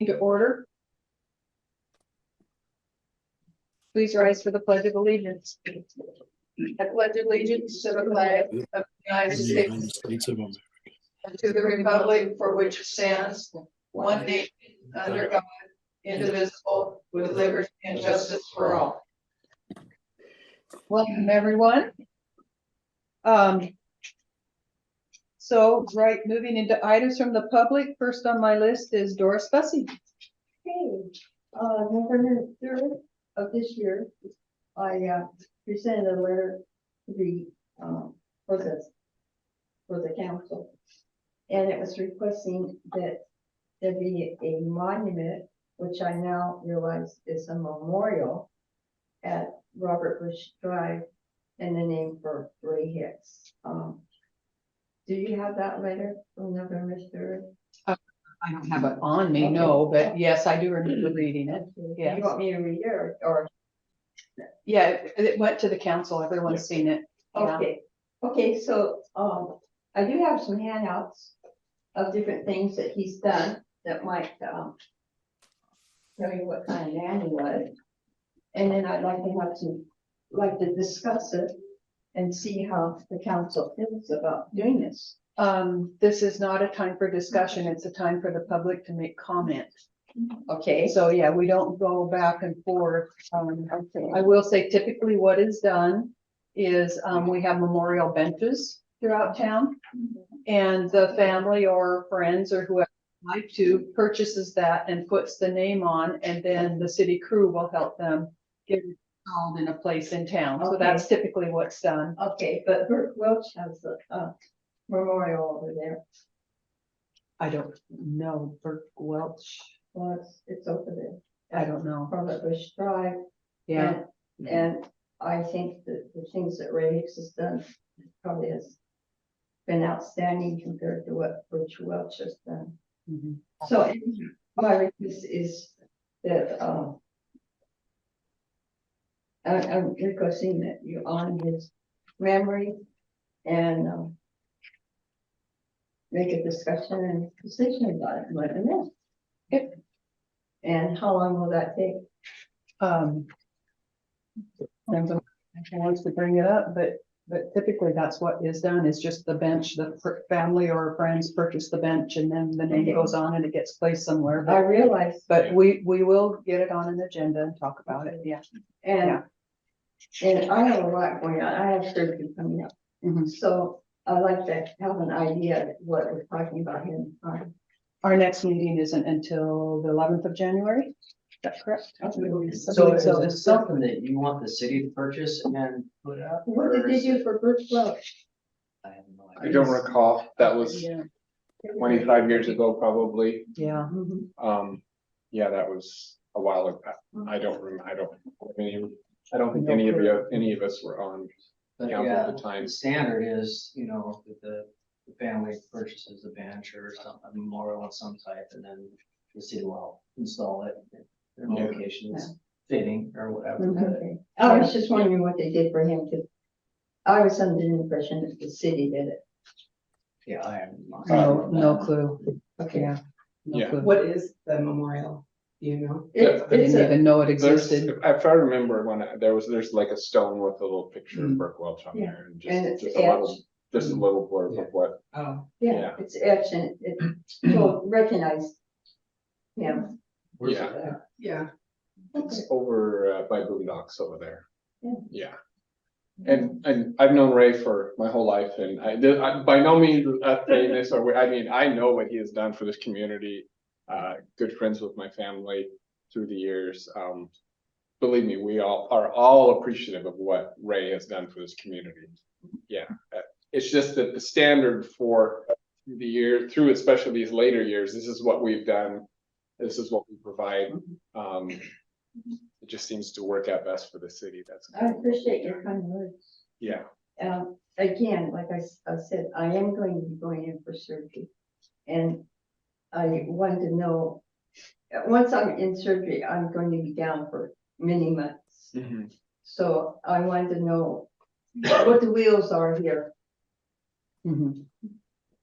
Into order. Please rise for the Pledge of Allegiance. I pledge allegiance to the flag of the United States of America. and to the republic for which it stands, one nation, under God, indivisible, with liberty and justice for all. Welcome, everyone. So, moving into items from the public, first on my list is Doris Bussey. Hey, November 3rd of this year, I presented a letter to the for the council. And it was requesting that there be a monument, which I now realize is a memorial at Robert Bush Drive in the name for Ray Hicks. Do you have that letter from November 3rd? I don't have it on me, no, but yes, I do remember reading it. Do Yes. you want me to read it or? Yeah, it went to the council, everyone's seen it. Yeah. Okay, so, I do have some handouts of different things that he's done that might, tell you what kind of man he was. And then I'd like to discuss it and see how the council feels about doing this. This is not a time for discussion, it's a time for the public to make comment. Okay, So, yeah, we don't go back and forth. okay, I will say typically what is done is, we have memorial benches throughout town. And the family or friends or whoever would like to purchases that and puts the name on, and then the city crew will help them get it installed in a place in town. So Okay. that's typically what's done. okay, but Bert Welch has the, memorial over there. I don't know, Bert Welch, Well, it's over there. I don't know. Robert Bush Drive. Yeah, And I think that the things that Ray Hicks has done probably has been outstanding compared to what Butch Welch has done. mhm. So my request is that, I'm requesting that you honor his memory and, make a discussion and decision about it, let them know. Yep. And how long will that take? Depends on who wants to bring it up, but typically that's what is done, is just the bench, the family or friends purchase the bench and then the name Okay. goes on and it gets placed somewhere. I realize, But we will get it on an agenda and talk about it, yeah. and I have a lot going on, I have surgery coming up, Mhm. so I like to have an idea of what we're talking about here. Our next meeting isn't until the 11th of January, is that correct? So is this something that you want the city to purchase and put up? What did or they is do it- for Birch Welch? I have no I idea. don't recall. That was Yeah, 25 years ago, probably. yeah. Yeah, that was a while ago. I don't remember. I don't think any of us were on But council yeah, at the time. the standard is, that the family purchases a bench or something, a memorial of some type, and then the city will install it. Their Yeah. location is fitting or whatever. Okay, I was just wondering what they did for him, because I was under the impression that the city did it. Yeah, I have. No clue, Okay. yeah. No Yeah. clue. What is the memorial? Do you know? I It's didn't a, even know it There's, existed. if I remember when there's like a stone with a little picture of Burke Welch on Yeah. there and and it's just a little, etched, just a little blurb of what. Oh, yeah, it's etched and it, so recognize him. Where's Yeah. it at? yeah. It's over by Boondocks over there. Yeah. Yeah. And I've known Ray for my whole life, and I by no means famous I know what he has done for this community. Good friends with my family through the years. Believe me, we are all appreciative of what Ray has done for this community. Yeah, it's just that the standard for the year through, especially these later years, this is what we've done. This is what we provide. It just seems to work out best for the city. I appreciate your kind words. Yeah. Again, like I said, I am going to be going in for surgery. And I wanted to know, once I'm in surgery, I'm going to be down for many months. Mhm. So I wanted to know what the wheels are here Mhm.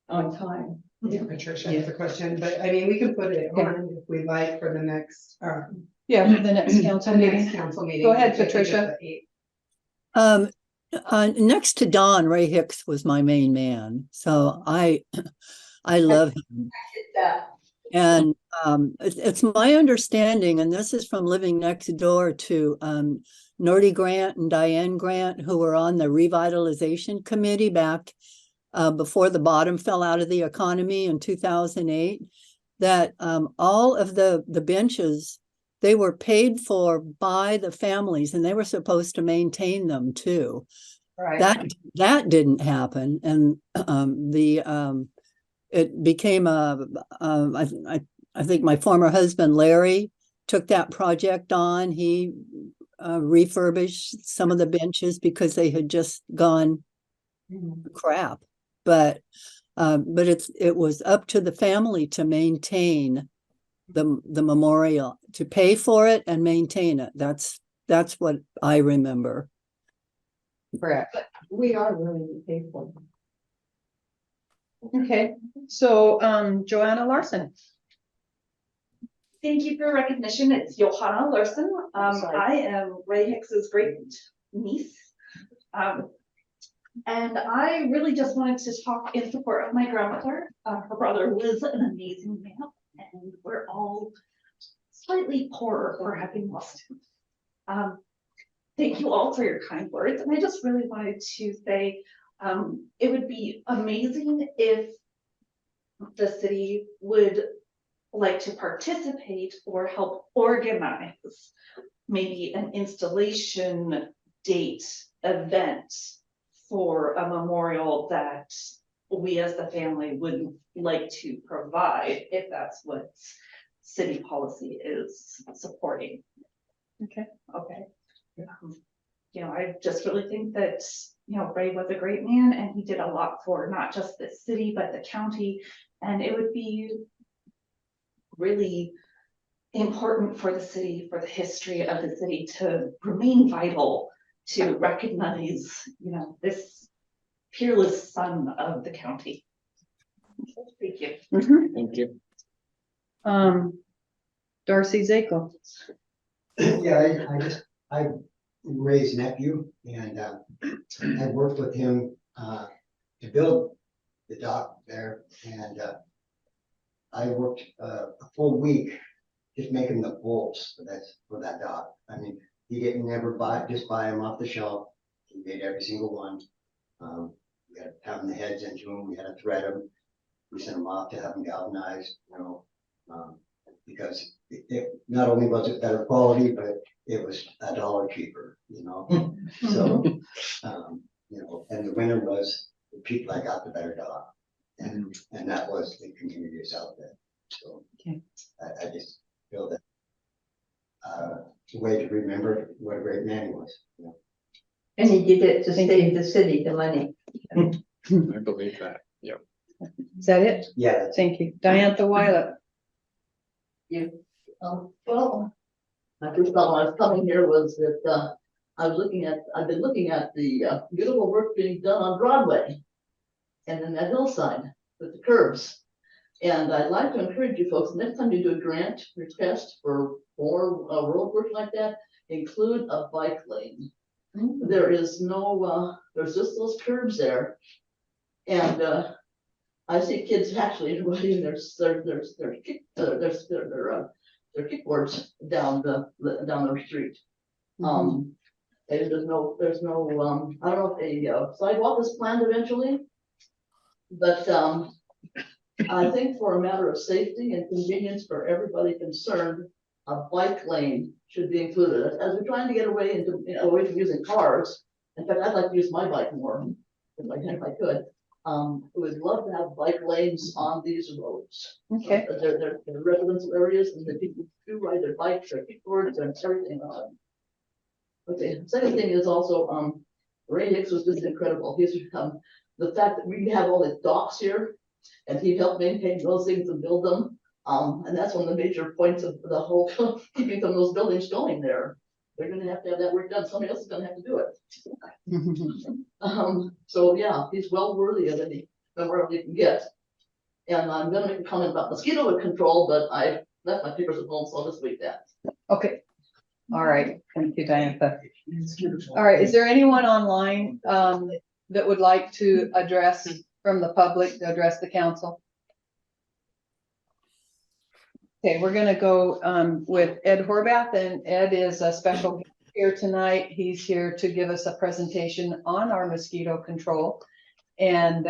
on time. Yeah, Patricia has a question, but I mean, we can put it on if we like for the next, Yeah, for the next council the next meeting. council meeting. Go ahead, which I think is Patricia. the 8th. Next to Don, Ray Hicks was my main man. So I love him. And it's my understanding, and this is from living next door to Norty Grant and Diane Grant, who were on the revitalization committee back before the bottom fell out of the economy in 2008, that all of the benches, they were paid for by the families, and they were supposed to maintain them too. Right. That didn't happen, and it became I think my former husband Larry took that project on. He refurbished some of the benches because they had just gone crap. But it was up to the family to maintain the memorial, to pay for it and maintain it. That's what I remember. Correct. We are willing to pay for them. Okay, so Joanna Larson. Thank you for recognition. It's Johanna Larson. I am Ray Hicks's great niece. And I really just wanted to talk in support of my grandmother. Her brother was an amazing man, and we're all slightly poorer for having lost him. Thank you all for your kind words. And I just really wanted to say, it would be amazing if the city would like to participate or help organize maybe an installation date event for a memorial that we as the family would like to provide, if that's what city policy is supporting. Okay. You know, I just really think that, you know, Ray was a great man and he did a lot for not just the city, but the county. And it would be really important for the city, for the history of the city to remain vital, to recognize, you know, this peerless son of the county. Thank you. Thank you. Darcy Zako. Yeah, I Ray's nephew, and I worked with him to build the dock there, and I worked a full week just making the bolts for that dock. I mean, he didn't never buy them off the shelf. He made every single one. We had to pound the heads into them. We had to thread them. We sent them off to have them galvanized, you know, because it not only was it better quality, but it was $1 cheaper, you know. So, you know, and the winner was the people that got the better dock, and that was the community of South Bend. So, Okay. I just feel that it's a way to remember what a great man he was. You know? And he did it to save the city the money. I believe that. Yep. Is that it? Yeah, Thank you. Diantha Wyler. Well, my first thought when I was coming here was that I've been looking at the beautiful work being done on Broadway and then that hillside with the curves. And I'd like to encourage you folks, next time you do a grant request for road work like that, include a bike lane. There is no, there's just those curves there. And I see kids actually riding their kickboards down their street. And there's no, I don't know if a sidewalk is planned eventually, but I think for a matter of safety and convenience for everybody concerned, a bike lane should be included. As we're trying to get away from using cars. In fact, I'd like to use my bike more if I could. We would love to have bike lanes on these roads. Okay. They're residential areas, and the people do ride their bikes, their kickboards, and everything. Okay, second thing is also, Ray Hicks was just incredible. He's the fact that we have all the docks here, and he helped maintain those things and build them. And that's one of the major points of the whole keeping some of those buildings going there. They're gonna have to have that work done. Somebody else is gonna have to do it. So yeah, he's well worthy of any memorial you can get. And I'm gonna make a comment about mosquito control, but I left my papers at home, so I'll just wait that. Okay. All right, thank you, Diantha. All right, is there anyone online that would like to address from the public, to address the council? Okay, we're gonna go with Ed Horvath, and Ed is a special guest here tonight. He's here to give us a presentation on our mosquito control. And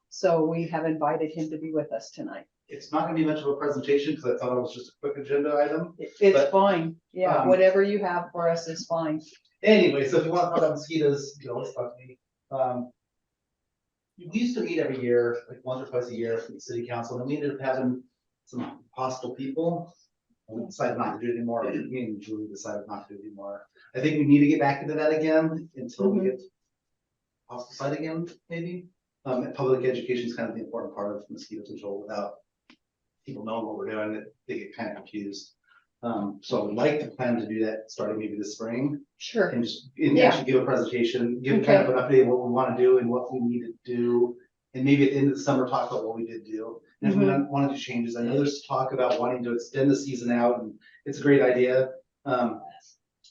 so we have invited him to be with us tonight. It's not gonna be much of a presentation, because I thought it was just a quick agenda item. It's But, fine, yeah, whatever you have for us is fine. Anyway, so if you want to talk about mosquitoes, let's talk to me. We used to meet every year, like once or twice a year for the city council, and then we ended up having some hostile people. We decided not to do it anymore, me and Julie decided not to do it anymore. I think we need to get back into that again until we get hostile side again, maybe. Public education is kind of the important part of mosquito control. Without people knowing what we're doing, they get kind of confused. So I would like to plan to do that starting maybe this spring, Sure. and actually give a presentation, give kind of an update of what we want to do and what we need to do. And maybe at the end of the summer, talk about what we did do. And if we want to do changes, I know there's talk about wanting to extend the season out, and it's a great idea. And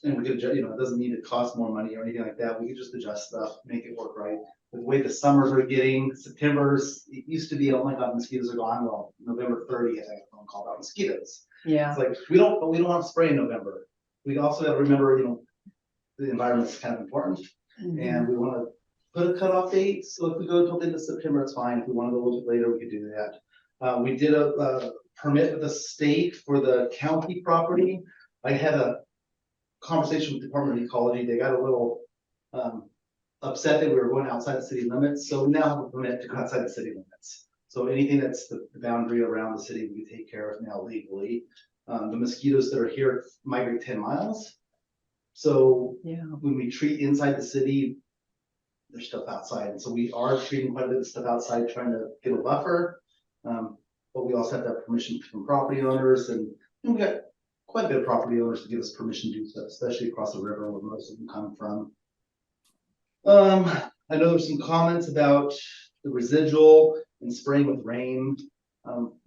we could, it doesn't need to cost more money or anything like that. We could just adjust stuff, make it work right. The way the summers are getting, September's, it used to be, oh my God, mosquitoes are gone. Well, November 30th, I got a phone call about mosquitoes. Yeah. It's like, we don't want to spray in November. We also got to remember, the environment's kind of important, and we want to put a cutoff date. So if we go until the end of September, it's fine. If we want to go a little bit later, we could do that. We did a permit with the state for the county property. I had a conversation with the Department of Ecology. They got a little upset that we were going outside the city limits. So we now have a permit to go outside the city limits. So anything that's the boundary around the city, we can take care of now legally. The mosquitoes that are here migrate 10 miles. So when we treat inside the city, there's stuff outside. And so we are treating quite a bit of stuff outside, trying to get a buffer. But we also have to have permission from property owners, and we got quite a bit of property owners to give us permission to do stuff, especially across the river where most of them come from. I know there's some comments about the residual and spraying with rain.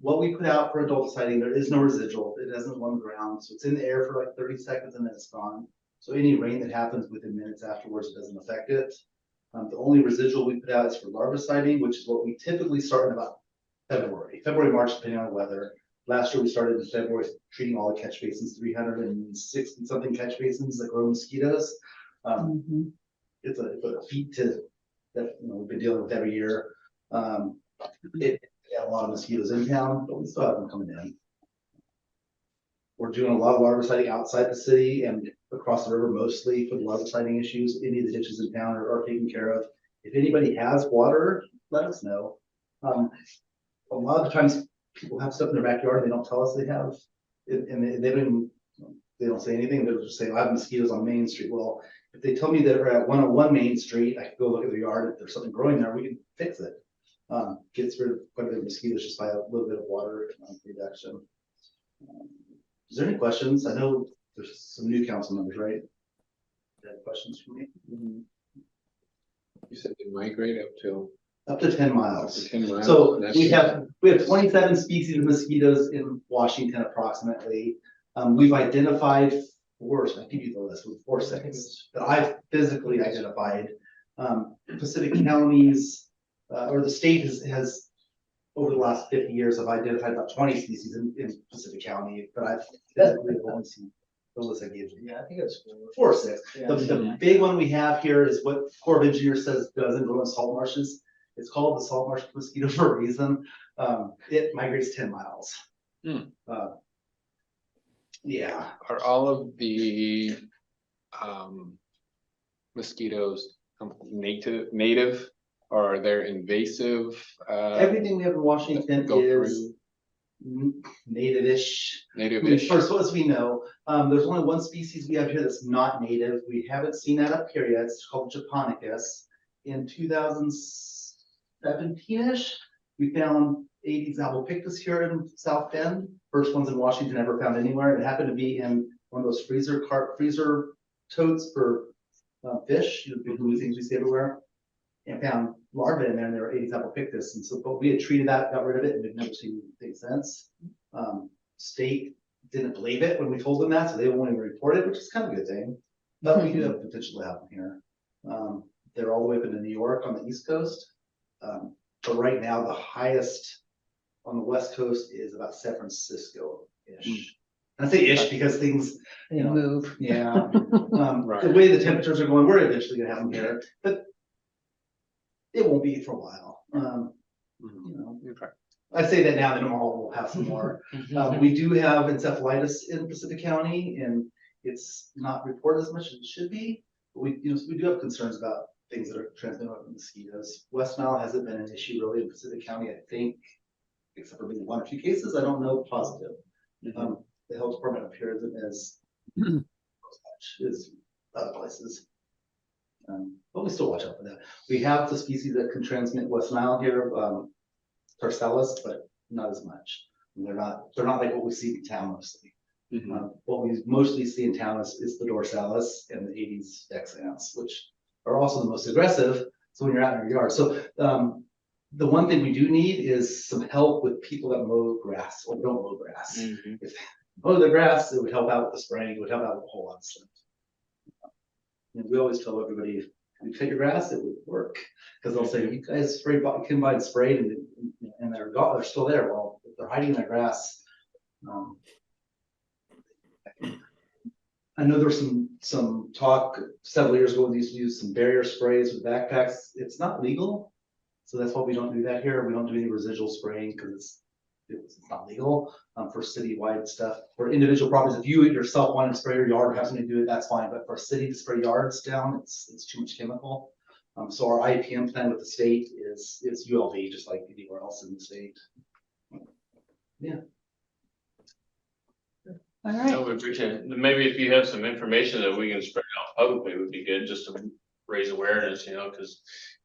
What we put out for adult sighting, there is no residual. It doesn't go on the ground. So it's in the air for like 30 seconds and then it's gone. So any rain that happens within minutes afterwards, it doesn't affect it. The only residual we put out is for larviciding, which is what we typically start in about February, March, depending on the weather. Last year we started in February treating all the catch basins, 360 something catch basins that grow mosquitoes. It's a feat that we've been dealing with every year. It got a lot of mosquitoes in town, but we still have them coming in. We're doing a lot of larviciding outside the city and across the river, mostly for the larviciding issues. Any of the ditches in town are taken care of. If anybody has water, let us know. A lot of the times people have stuff in their backyard and they don't tell us they have it, and they don't say anything. They'll just say, I have mosquitoes on Main Street. Well, if they tell me that we're at 101 Main Street, I can go look at the yard. If there's something growing there, we can fix it. Gets rid of quite a bit of mosquitoes just by a little bit of water reduction. Is there any questions? I know there's some new council members, right? Have questions for me? You said they migrate Up to 10 miles. 10 miles. So we have 27 species of mosquitoes in Washington approximately. We've identified four, I give you the list with 4 seconds that I've physically identified. Pacific counties, or the state has over the last 50 years, I've identified about 20 species in Pacific County, but I've physically only seen the list I gave you. Yeah, I think it's 4 or 6. Yeah. The big one we have here is what Corps of Engineers says doesn't grow in salt marshes. It's called the salt marsh mosquito for a reason. It migrates 10 miles. Yeah. Are all of the mosquitoes native, or are there invasive? Everything we have in Washington go is native-ish. Native-ish. First, as we know, there's only one species we have here that's not native. We haven't seen that up here yet. It's called Japonicus. In 2017-ish, we found Aedes albopictus here in South Bend. First ones in Washington ever found anywhere. It happened to be in one of those freezer totes for fish, the big blue things we see everywhere. and found larvae in there, and there were Aedes albopictus, and so, but we had treated that, got rid of it, and we've never seen anything since. State didn't believe it when we told them that, so they won't even report it, which is kind of a good thing. But we do have potential to have them here. They're all the way up into New York on the East Coast. But right now, the highest on the West Coast is about San Francisco-ish. I say ish because things, They you know, move. yeah. Right. The way the temperatures are going, we're eventually gonna have them here, but it won't be for a while. You know, Okay. I say that now, then tomorrow we'll have some more. We do have encephalitis in Pacific County, and it's not reported as much as it should be. But we, you know, we do have concerns about things that are transmitted by mosquitoes. West Nile hasn't been an issue really in Pacific County, I think, except for maybe 1 or 2 cases. I don't know positive. The health department up here isn't as much as other places. But we still watch out for that. We have the species that can transmit West Nile here, Tarsalis, but not as much. And they're not like what we see in town mostly. What we mostly see in town is the dorsalis and the Aedes vexans, which are also the most aggressive. So when you're out in your yard, so the one thing we do need is some help with people that mow grass or don't mow grass. If they mow the grass, it would help out with the spraying. It would help out with a whole lot of stuff. And we always tell everybody, if you cut your grass, it would work, because they'll say, you guys came by and sprayed, and they're still there. Well, if they're hiding in their grass. I know there's some talk several years ago, we used to use some barrier sprays with backpacks. It's not legal, so that's why we don't do that here. We don't do any residual spraying because it's not legal for citywide stuff. For individual properties, if you yourself want to spray your yard or have somebody do it, that's fine. But for a city to spray yards down, it's too much chemical. So our IPM plan with the state is ULV, just like anywhere else in the state. Yeah. All No, right, we appreciate it. Maybe if you have some information that we can spread out publicly, it would be good, just to raise awareness, you know, because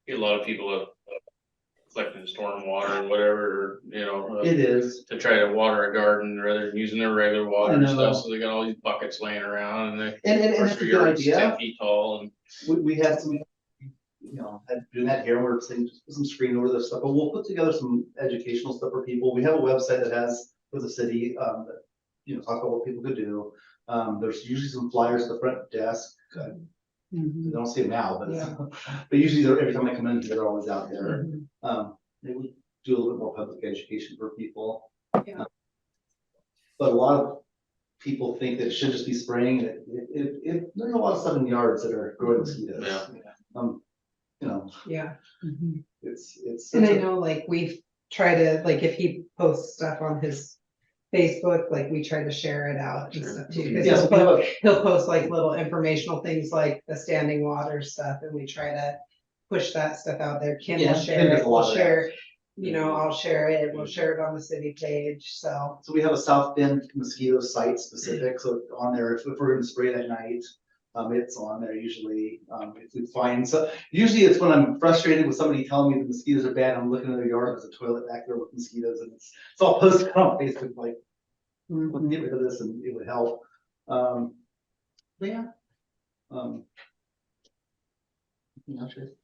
a lot of people collecting storm water and whatever, you know. It is. To try to water a garden rather than using their regular water and I know. stuff, so they got all these buckets laying around and they. And of course, it's a their good yard's idea. 10 feet tall and. We had some, you know, had doing that here, we're saying just put some screen over this stuff, but we'll put together some educational stuff for people. We have a website that has for the city, that, you know, talk about what people could do. There's usually some flyers at the front desk. I don't see them now, but, but usually every time I come in, they're always out there. They would do a little bit more public education for people. Yeah. But a lot of people think that it should just be spraying. There's a lot of stuff in yards that are growing mosquitoes. Yeah. You know, Yeah. it's. And I know, like, we've tried to, like, if he posts stuff on his Facebook, like, we try to share it out and stuff too. Cause Yes, he'll post like little informational things like the standing water stuff, and we try to push that stuff out there. Kim Yeah, will Kim share does it, a lot we'll of share, you know, I'll share it, we'll share it on the city page, so. So we have a South Bend mosquito site specific, so on there, if we're gonna spray that night, it's on there usually, if we find, so usually it's when I'm frustrated with somebody telling me the mosquitoes are bad, I'm looking at their yard, there's a toilet back there with mosquitoes, and it's all posted on Facebook, like, let's get rid of this and it would help. But yeah. Anything else, Trace?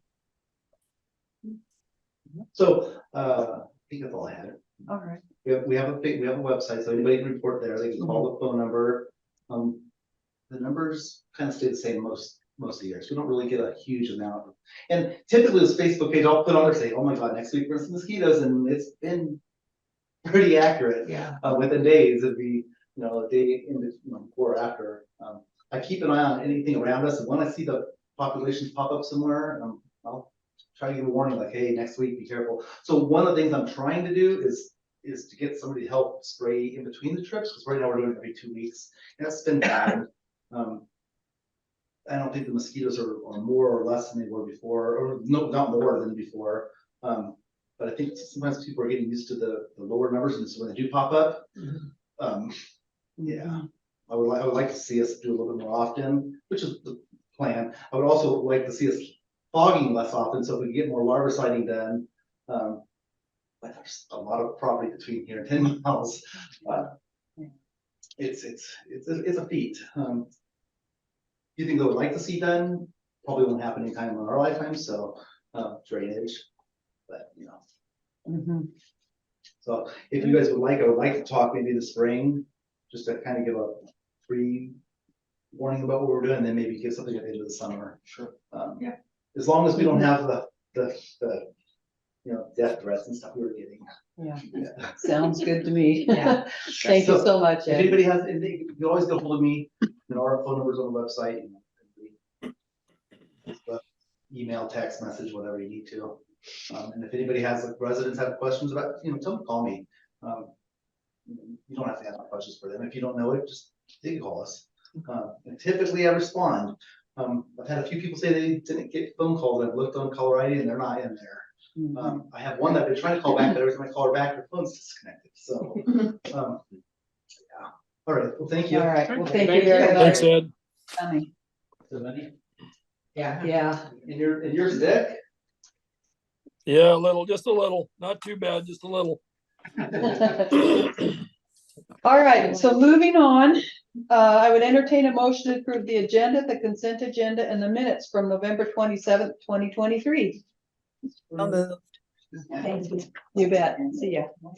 So, I think that's all I had. all right. We have a website, so anybody can report there. They can call the phone number. The numbers kind of stay the same most of the years. We don't really get a huge amount. And typically this Facebook page, I'll put on there, say, oh my God, next week we're some mosquitoes, and it's been pretty accurate. Yeah. Within days, it'd be, you know, a day in the, you know, before or after. I keep an eye on anything around us, and when I see the populations pop up somewhere, I'll try to give a warning, like, hey, next week, be careful. So one of the things I'm trying to do is to get somebody to help spray in between the trips, because right now we're doing it every 2 weeks, and that's been bad. I don't think the mosquitoes are more or less than they were before, or no, not more than before. But I think sometimes people are getting used to the lower numbers, and so when they do pop up, yeah, I would like to see us do a little bit more often, which is the plan. I would also like to see us fogging less often, so if we can get more larviciding done. But there's a lot of property between here and 10 miles. It's a feat. You think I would like to see done? Probably won't happen anytime in our lifetime. So drainage. But, Mhm. so if you guys would like, I would like to talk maybe the spring, just to kind of give a pre-warning about what we're doing, then maybe give something at the end of the summer. Sure. Yeah. As long as we don't have the death threats and stuff we were getting. Yeah, Yeah. sounds good to me. Yeah. Thank you so much, If Ed. anybody has, you can always get hold of me, our phone number's on the website. Email, text message, whatever you need to. And if anybody has, like, residents have questions about, tell them, call me. You don't have to have questions for them. If you don't know it, just call us. And typically I respond. I've had a few people say they didn't get phone calls. I've looked on caller ID and they're not in there. Mhm. I have one that I've been trying to call back, but every time I call her back, her phone's disconnected. So, yeah. All right. Well, thank you. All right, well, thank you Thank very you. much. Thanks, Ed. for coming. So, Lenny, Yeah. Yeah. and you're sick? Yeah, a little, just a little, not too bad, just a little. All right, so moving on, I would entertain a motion to approve the agenda, the consent agenda, and the minutes from November 27th, 2023. I'll move. You bet. See ya. All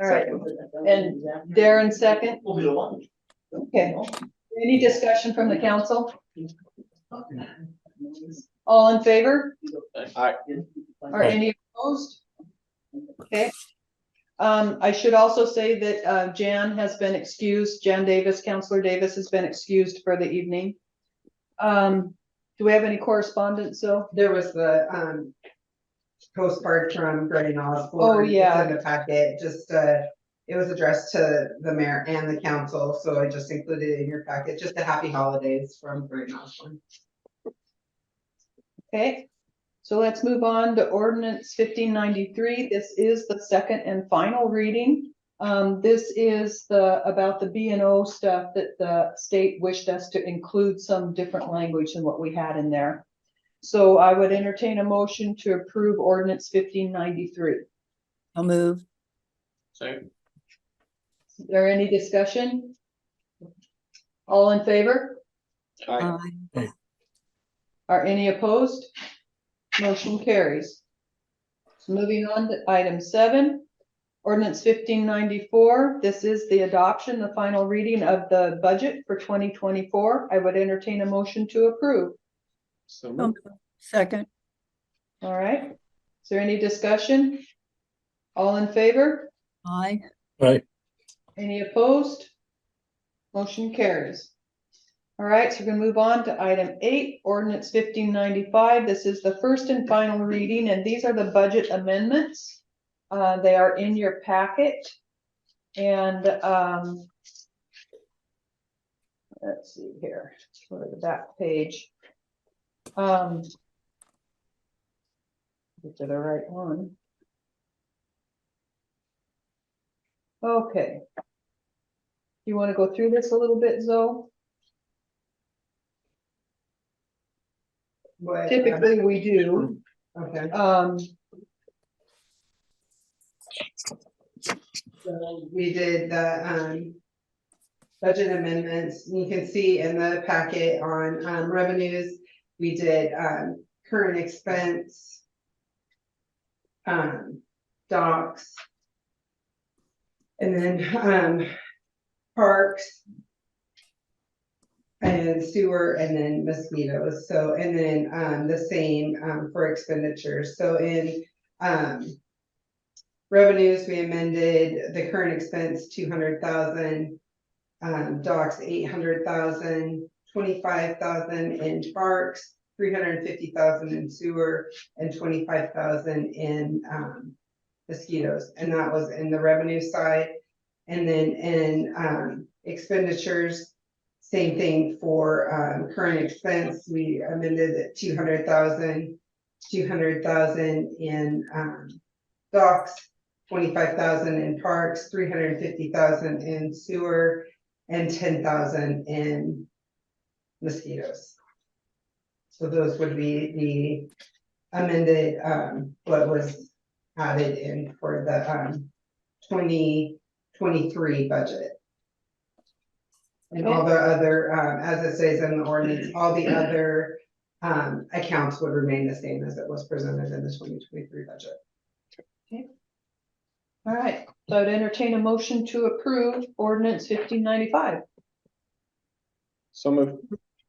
right, and Darren second. We'll be the one. Okay. Any discussion from the council? All in favor? Aye. Are any opposed? Okay. I should also say that, Jan has been excused. Jan Davis, Counselor Davis has been excused for the evening. Do we have any correspondence, so? There was the postcard from Greg Osborne. Oh, yeah. It's in the packet, just it was addressed to the mayor and the council, so I just included it in your packet, just a happy holidays from Greg Osborne. Okay, so let's move on to ordinance 1593. This is the second and final reading. This is about the B&O stuff that the state wished us to include some different language than what we had in there. So I would entertain a motion to approve ordinance 1593. I'll move. Second. Is there any discussion? All in favor? Aye. Aye. Are any opposed? Motion carries. So moving on to item 7, ordinance 1594. This is the adoption, the final reading of the budget for 2024. I would entertain a motion to approve. So I'll moved. move. Second. All right. Is there any discussion? All in favor? Aye. Aye. Any opposed? Motion carries. All right, so we're gonna move on to item 8, ordinance 1595. This is the first and final reading, and these are the budget amendments. They are in your packet. And let's see here, go to the back page. Get to the right one. Okay. You want to go through this a little bit, Zoe? What, Typically, we do. okay, so we did the budget amendments. You can see in the packet on revenues, we did current expense, docks, and then parks and sewer, and then mosquitoes. So, and then the same for expenditures. So in revenues, we amended the current expense 200,000, docks 800,000, 25,000 in parks, 350,000 in sewer, and 25,000 in mosquitoes. And that was in the revenue side. And then in expenditures, same thing for current expense. We amended it 200,000, 200,000 in docks, 25,000 in parks, 350,000 in sewer, and 10,000 in mosquitoes. So those would be the amended, what was added in for the 2023 budget. And all the other, as it says in the ordinance, all the other accounts would remain the same as it was presented in the 2023 budget. All right, so I'd entertain a motion to approve ordinance 1595. So moved.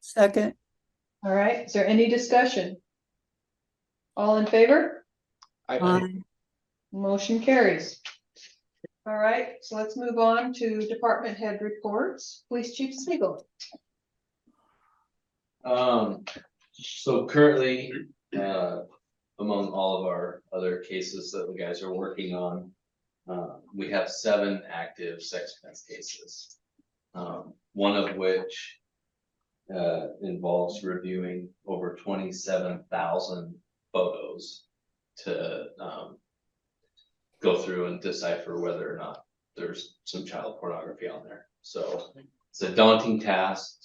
Second, All right, is there any discussion? All in favor? aye. Motion carries. All right, so let's move on to department head reports. Police Chief Spiegel. So currently, among all of our other cases that the guys are working on, we have 7 active sex offense cases. One of which involves reviewing over 27,000 photos to go through and decipher whether or not there's some child pornography on there. So it's a daunting task.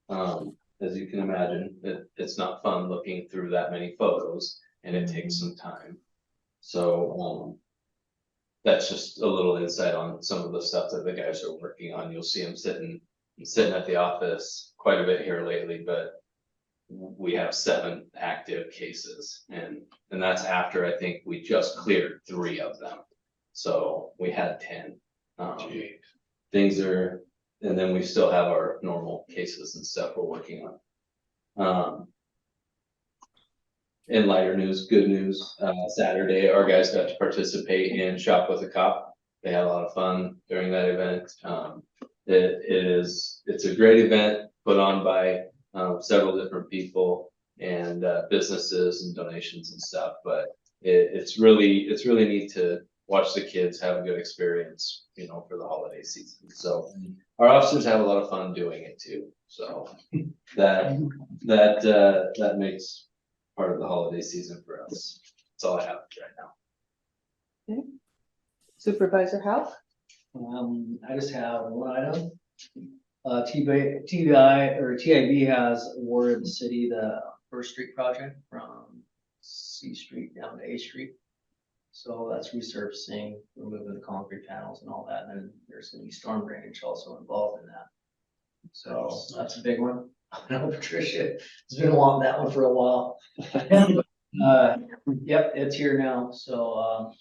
As you can imagine, it's not fun looking through that many photos, and it takes some time. So that's just a little insight on some of the stuff that the guys are working on. You'll see them sitting at the office quite a bit here lately, but we have 7 active cases, and that's after I think we just cleared 3 of them. So we had 10. Things are, and then we still have our normal cases and stuff we're working on. In lighter news, good news, Saturday, our guys got to participate in Shop with a Cop. They had a lot of fun during that event. It's a great event put on by several different people and businesses and donations and stuff, but it's really neat to watch the kids have a good experience, you know, for the holiday season. So our officers have a lot of fun doing it too. So that makes part of the holiday season for us. That's all I have right now. Okay. Supervisor Howe? I just have one item. TIB has awarded the city the First Street project from C Street down to A Street. So that's resurfacing, removing the concrete panels and all that, and then there's gonna be storm drainage also involved in that. So that's a big one. I know Patricia has been wanting that one for a while. Yep, it's here now, so,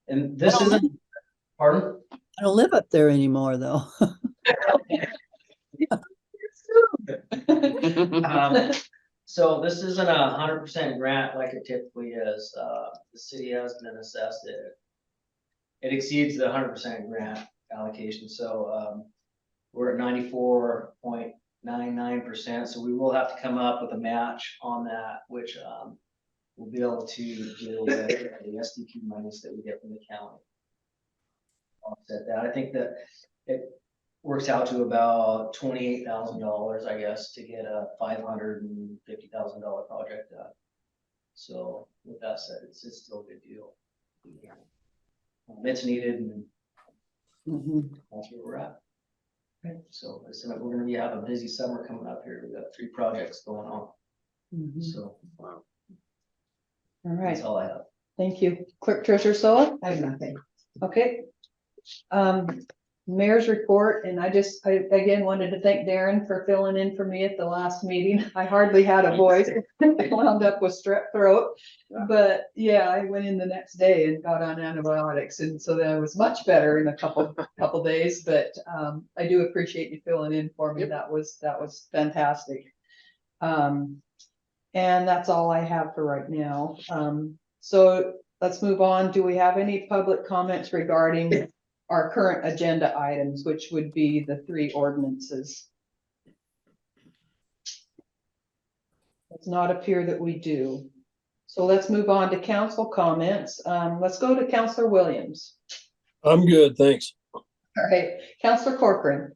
and this isn't, pardon? I don't live up there anymore, though. So this isn't 100% grant like it typically is. The city has been assessed it. It exceeds the 100% grant allocation, so we're at 94.99%. So we will have to come up with a match on that, which we'll be able to deal with the SDQ monies that we get from the county. Offset that. I think that it works out to about $28,000, I guess, to get a $550,000 project done. So with that said, it's still a good deal. It's needed, and that's where we're at. Okay. So we're going to be having a busy summer coming up here. We've got 3 projects going on. So All right, that's all I have. thank you. Clerk Treasurer Sola? I have nothing. Okay. Mayor's report, and I again wanted to thank Darren for filling in for me at the last meeting. I hardly had a voice. I wound up with strep throat, but yeah, I went in the next day and got on antibiotics, and so that was much better in a couple days. But I do appreciate you filling in for me. That was fantastic. And that's all I have for right now. So let's move on. Do we have any public comments regarding our current agenda items, which would be the 3 ordinances? Does not appear that we do. So let's move on to council comments. Let's go to Councillor Williams. I'm good, thanks. All right, Councillor Corcoran.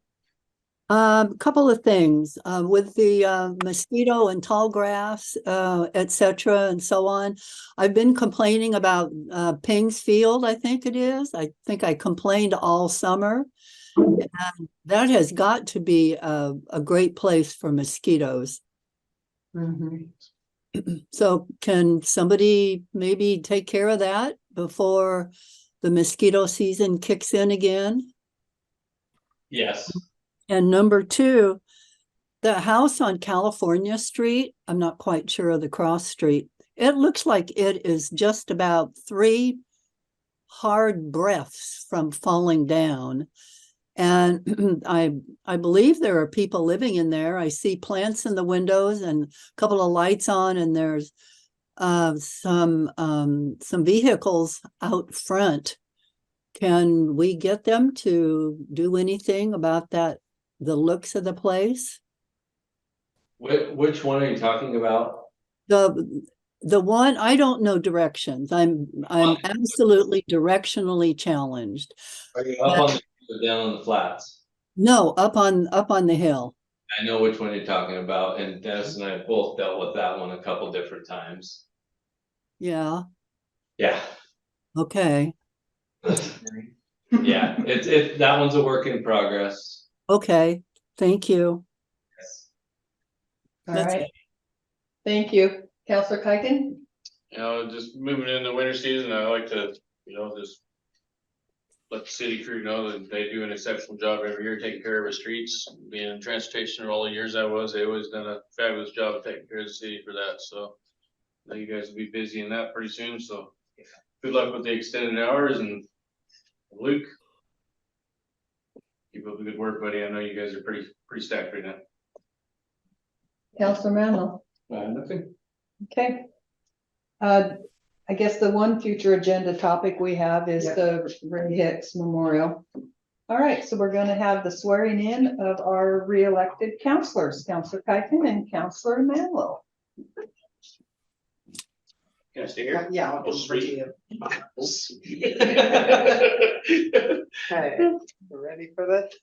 Couple of things, with the mosquito and tall grass, et cetera, and so on. I've been complaining about Pings Field, I think it is. I think I complained all summer. And that has got to be a great place for mosquitoes. So can somebody maybe take care of that before the mosquito season kicks in again? Yes. And number 2, The house on California Street, I'm not quite sure of the cross street. It looks like it is just about 3 hard breaths from falling down. And I believe there are people living in there. I see plants in the windows and a couple of lights on, and there's some vehicles out front. Can we get them to do anything about that, the looks of the place? Which one are you talking about? The one, I don't know directions. I'm absolutely directionally challenged. Are you up on the, or down on the flats? No, up on the hill. I know which one you're talking about, and Dennis and I both dealt with that one a couple different times. Yeah, Yeah, okay, yeah, that one's a work in progress. okay, thank you. All That's right. Thank you. Counselor Kuiken? You know, just moving in the winter season, I like to, just let the city crew know that they do an exceptional job every year taking care of our streets. Being in transportation for all the years I was, they always done a fabulous job of taking care of the city for that, so. I know you guys will be busy in that pretty soon, so good luck with the extended hours, and Luke, keep up the good work, buddy. I know you guys are pretty stacked right now. Counselor Manlow? Nothing. Okay. I guess the one future agenda topic we have is the Ray Hicks Memorial. All right, so we're going to have the swearing in of our re-elected counselors, Counselor Kuiken and Counselor Manlow. Can I stay here? Yeah, I'll Oh, just bring sweet. you. Okay, we're ready for this?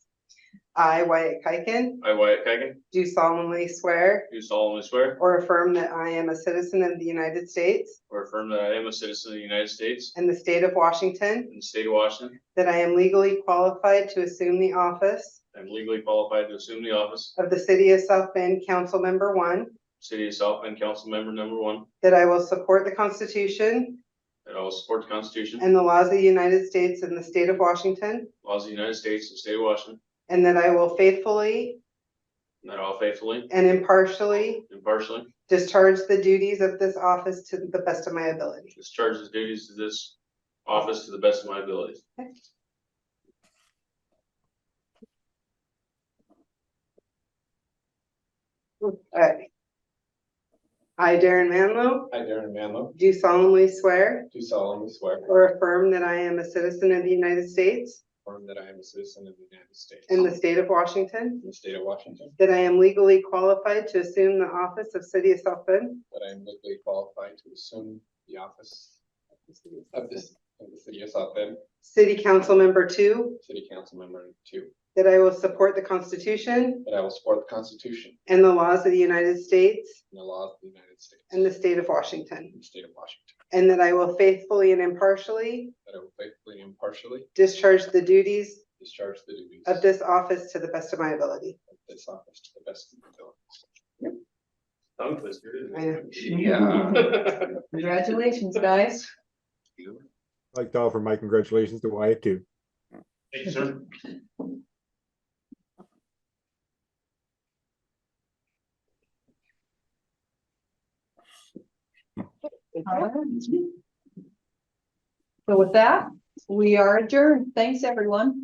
I, Wyatt Kuiken, I, Wyatt Kagan, do solemnly swear do solemnly swear or affirm that I am a citizen of the United States or affirm that I am a citizen of the United States and the state of Washington, and the state of Washington. that I am legally qualified to assume the office I'm legally qualified to assume the office of the City of South Bend Council Member One, City of South Bend Council Member number 1, that I will support the Constitution that I will support the Constitution, and the laws of the United States and the state of Washington, laws of the United States and the state of Washington, and that I will faithfully and that I will faithfully, and impartially impartially discharge the duties of this office to the best of my ability. discharge the duties of this office to the best of my abilities. Alright. I, Darren Manlow, I, Darren Manlow, do solemnly swear do solemnly swear or affirm that I am a citizen of the United States that I am a citizen of the United States and the state of Washington, in the state of Washington, that I am legally qualified to assume the office of City of South Bend that I am legally qualified to assume the office of the city of South Bend, City Council Member Two, City Council Member 2, that I will support the Constitution that I will support the Constitution and the laws of the United States and the laws of the United States and the state of Washington, and the state of Washington, and that I will faithfully and impartially that I will faithfully and impartially discharge the duties discharge the duties of this office to the best of my ability. of this office to the best of my ability. Tongue twister, isn't I know. it? Yeah. Congratulations, guys. I'd like to offer my congratulations to Wyatt too. Thank you, sir. All right. So with that, we are adjourned. Thanks, everyone.